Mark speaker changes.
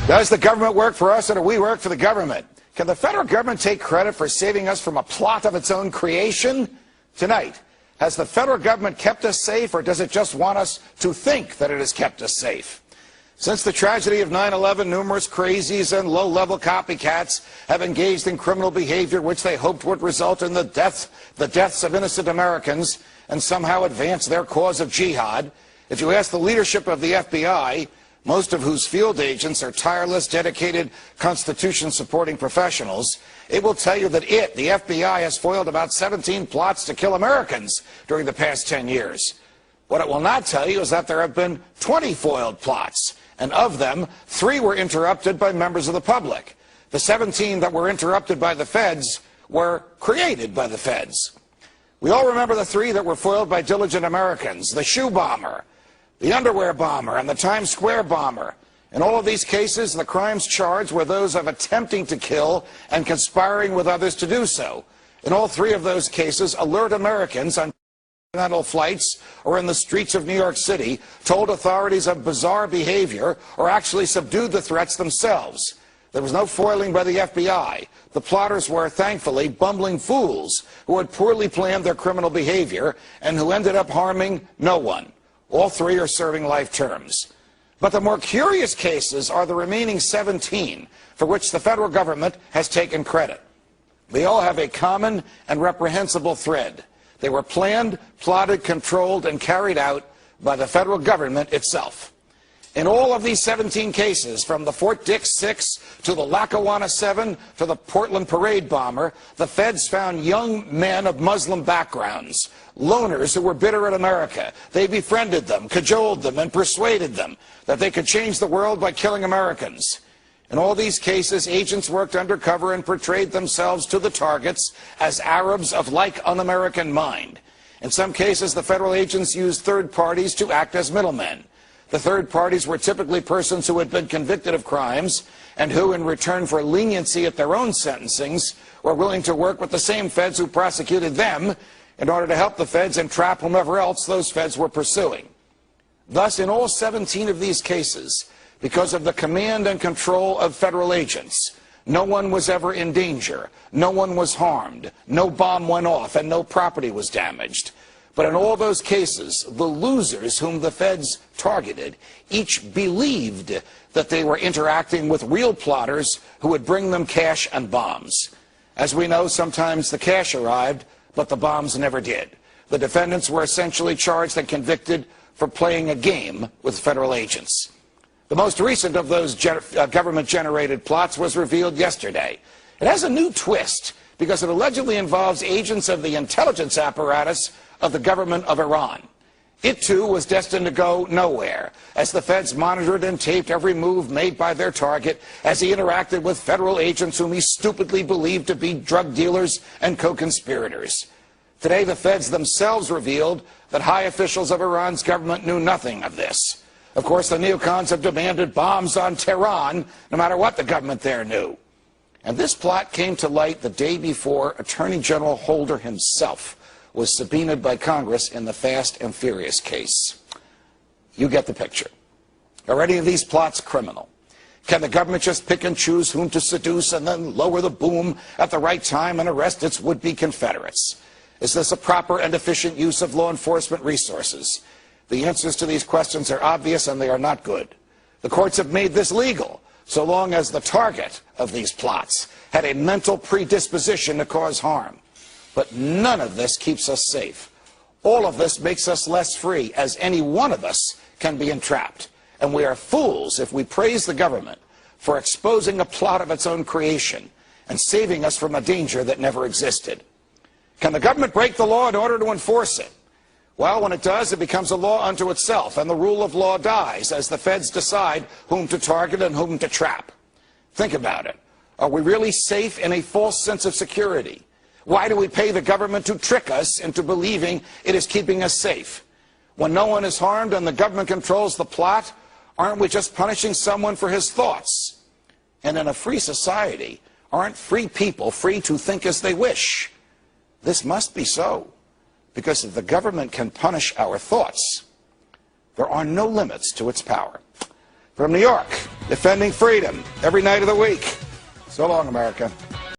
Speaker 1: Does the government work for us or do we work for the government? Can the federal government take credit for saving us from a plot of its own creation? Tonight, has the federal government kept us safe, or does it just want us to think that it has kept us safe? Since the tragedy of 9/11, numerous crazies and low-level copycats have engaged in criminal behavior which they hoped would result in the deaths of innocent Americans and somehow advance their cause of jihad. If you ask the leadership of the FBI, most of whose field agents are tireless, dedicated, Constitution-supporting professionals, it will tell you that the FBI, has foiled about 17 plots to kill Americans during the past 10 years. What it will not tell you is that there have been 20 foiled plots, and of them, 3 were interrupted by members of the public. The 17 that were interrupted by the feds were created by the feds. We all remember the 3 that were foiled by diligent Americans: the shoe bomber, the underwear bomber, and the Times Square bomber. In all of these cases, the crimes charged were those of attempting to kill and conspiring with others to do so. In all 3 of those cases, alert Americans on continental flights or in the streets of New York City told authorities of bizarre behavior or actually subdued the threats themselves. There was no foiling by the FBI. The plotters were, thankfully, bumbling fools who had poorly planned their criminal behavior and who ended up harming no one. All 3 are serving life terms. But the more curious cases are the remaining 17 for which the federal government has taken credit. They all have a common and reprehensible thread. They were planned, plotted, controlled, and carried out by the federal government itself. In all of these 17 cases, from the Fort Dix 6 to the Lackawanna 7 to the Portland parade bomber, the feds found young men of Muslim backgrounds, loners who were bitter at America. They befriended them, cajoled them, and persuaded them that they could change the world by killing Americans. In all these cases, agents worked undercover and portrayed themselves to the targets as Arabs of like un-American mind. In some cases, the federal agents used third parties to act as middlemen. The third parties were typically persons who had been convicted of crimes and who, in return for leniency at their own sentencings, were willing to work with the same feds who prosecuted them in order to help the feds entrap whomever else those feds were pursuing. Thus, in all 17 of these cases, because of the command and control of federal agents, no one was ever in danger, no one was harmed, no bomb went off, and no property was damaged. But in all those cases, the losers whom the feds targeted each believed that they were interacting with real plotters who would bring them cash and bombs. As we know, sometimes the cash arrived, but the bombs never did. The defendants were essentially charged and convicted for playing a game with federal agents. The most recent of those government-generated plots was revealed yesterday. It has a new twist because it allegedly involves agents of the intelligence apparatus of the government of Iran. It, too, was destined to go nowhere, as the feds monitored and taped every move made by their target as he interacted with federal agents whom he stupidly believed to be drug dealers and co-conspirators. Today, the feds themselves revealed that high officials of Iran's government knew nothing of this. Of course, the neocons have demanded bombs on Tehran, no matter what the government there knew. And this plot came to light the day before Attorney General Holder himself was subpoenaed by Congress in the Fast and Furious case. You get the picture. Are any of these plots criminal? Can the government just pick and choose whom to seduce and then lower the boom at the right time and arrest its would-be Confederates? Is this a proper and efficient use of law enforcement resources? The answers to these questions are obvious, and they are not good. The courts have made this legal, so long as the target of these plots had a mental predisposition to cause harm. But none of this keeps us safe. All of this makes us less free, as any one of us can be entrapped. And we are fools if we praise the government for exposing a plot of its own creation and saving us from a danger that never existed. Can the government break the law in order to enforce it? Well, when it does, it becomes a law unto itself, and the rule of law dies as the feds decide whom to target and whom to trap. Think about it. Are we really safe in a false sense of security? Why do we pay the government to trick us into believing it is keeping us safe? When no one is harmed and the government controls the plot, aren't we just punishing someone for his thoughts? And in a free society, aren't free people free to think as they wish? This must be so, because if the government can punish our thoughts, there are no limits to its power. From New York, defending freedom every night of the week. So long, America.